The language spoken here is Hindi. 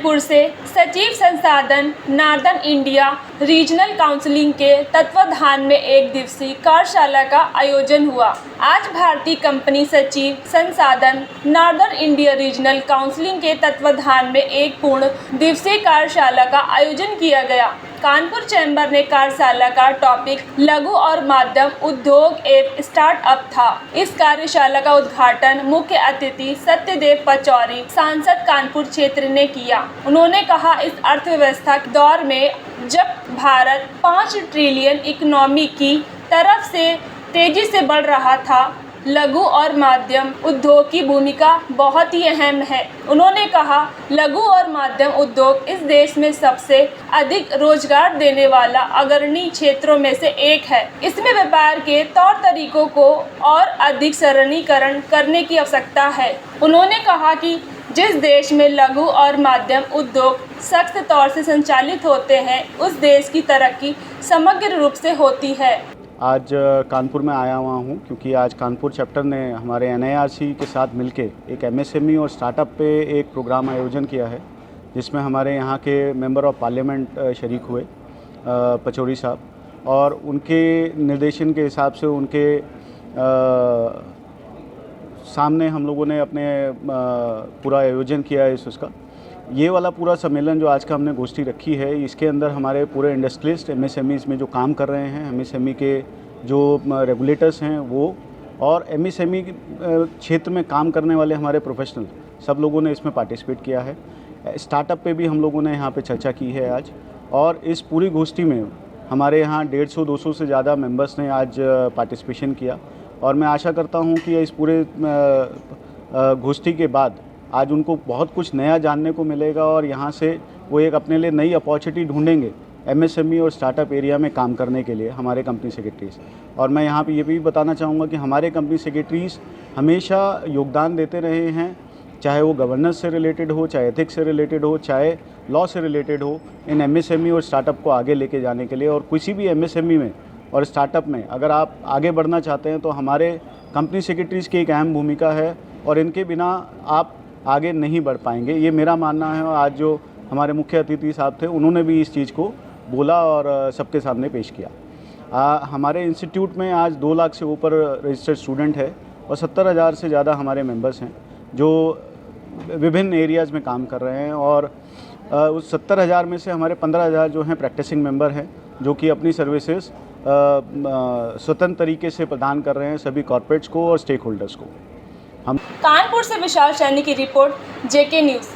कानपुर से सचिव संसाधन नॉर्दर्न इंडिया रीजनल काउंसिलिंग के तत्वाधान में एक दिवसीय कार्यशाला का आयोजन हुआ। आज भारतीय कंपनी सचिव संसाधन नॉर्दर्न इंडिया रीजनल काउंसिलिंग के तत्वाधान में एक पूर्ण दिवसीय कार्यशाला का आयोजन किया गया। कानपुर चैम्बर ने कार्यशाला का टॉपिक लघु और मध्यम उद्योग एवं स्टार्टअप था। इस कार्यशाला का उद्घाटन मुख्य अतिथि सत्यदेव पचौरी सांसद कानपुर क्षेत्र ने किया। उन्होंने कहा, इस अर्थव्यवस्था के दौर में जब भारत 5 ट्रिलियन इकोनॉमी की तरफ से तेजी से बढ़ रहा था, लघु और मध्यम उद्योग की भूमिका बहुत ही अहम है। उन्होंने कहा, लघु और मध्यम उद्योग इस देश में सबसे अधिक रोजगार देने वाला अग्रणी क्षेत्रों में से एक है। इसमें व्यापार के तौर तरीकों को और अधिक सरलीकरण करने की आवश्यकता है। उन्होंने कहा कि जिस देश में लघु और मध्यम उद्योग सख्त तौर से संचालित होते हैं, उस देश की तरक्की समग्र रूप से होती है। आज कानपुर में आया हुआ हूँ क्योंकि आज कानपुर चैप्टर ने हमारे NIRC के साथ मिलके एक MSME और स्टार्टअप पे एक प्रोग्राम आयोजन किया है, जिसमें हमारे यहाँ के मेंबर ऑफ पार्लियामेंट शरीक हुए पचौरी साहब, और उनके निर्देशन के हिसाब से उनके सामने हम लोगों ने अपने पूरा आयोजन किया है। उसका ये वाला पूरा सम्मेलन जो आज का हमने गोष्ठी रखी है, इसके अंदर हमारे पूरे इंडस्ट्रियलिस्ट MSMEs में जो काम कर रहे हैं, MSME के जो रेगुलेटर्स हैं वो, और MSME क्षेत्र में काम करने वाले हमारे प्रोफेशनल सब लोगों ने इसमें पार्टिसिपेट किया है। स्टार्टअप पे भी हम लोगों ने यहाँ पे चर्चा की है आज, और इस पूरी गोष्ठी में हमारे यहाँ 150-200 से ज़्यादा मेंबर्स ने आज पार्टिसिपेशन किया, और मैं आशा करता हूँ कि इस पूरे गोष्ठी के बाद आज उनको बहुत कुछ नया जानने को मिलेगा, और यहाँ से वो एक अपने लिए नई अपॉर्चुनिटी ढूंढेंगे MSME और स्टार्टअप एरिया में काम करने के लिए, हमारे कंपनी सेक्रेटरीज। और मैं यहाँ पे ये भी बताना चाहूँगा कि हमारे कंपनी सेक्रेटरीज हमेशा योगदान देते रहे हैं, चाहे वो गवर्नेंस से रिलेटेड हो, चाहे एथिक्स से रिलेटेड हो, चाहे लॉ से रिलेटेड हो, इन MSME और स्टार्टअप को आगे लेके जाने के लिए। और किसी भी MSME में और स्टार्टअप में अगर आप आगे बढ़ना चाहते हैं तो हमारे कंपनी सेक्रेटरीज की एक अहम भूमिका है, और इनके बिना आप आगे नहीं बढ़ पाएंगे, ये मेरा मानना है। और आज जो हमारे मुख्य अतिथि साहब थे, उन्होंने भी इस चीज़ को बोला और सबके सामने पेश किया। हमारे इंस्टीट्यूट में आज 2 लाख से ऊपर रजिस्टर्ड स्टूडेंट है, और 70,000 से ज़्यादा हमारे मेंबर्स हैं जो विभिन्न एरियाज़ में काम कर रहे हैं। और उस 70,000 में से हमारे 15,000 जो हैं प्रैक्टिसिंग मेंबर हैं, जो कि अपनी सर्विसेज स्वतंत्र तरीके से प्रदान कर रहे हैं सभी कॉर्पोरेट्स को और स्टेक होल्डर्स को। हम कानपुर से विशाल सैनी की रिपोर्ट, JK न्यूज़।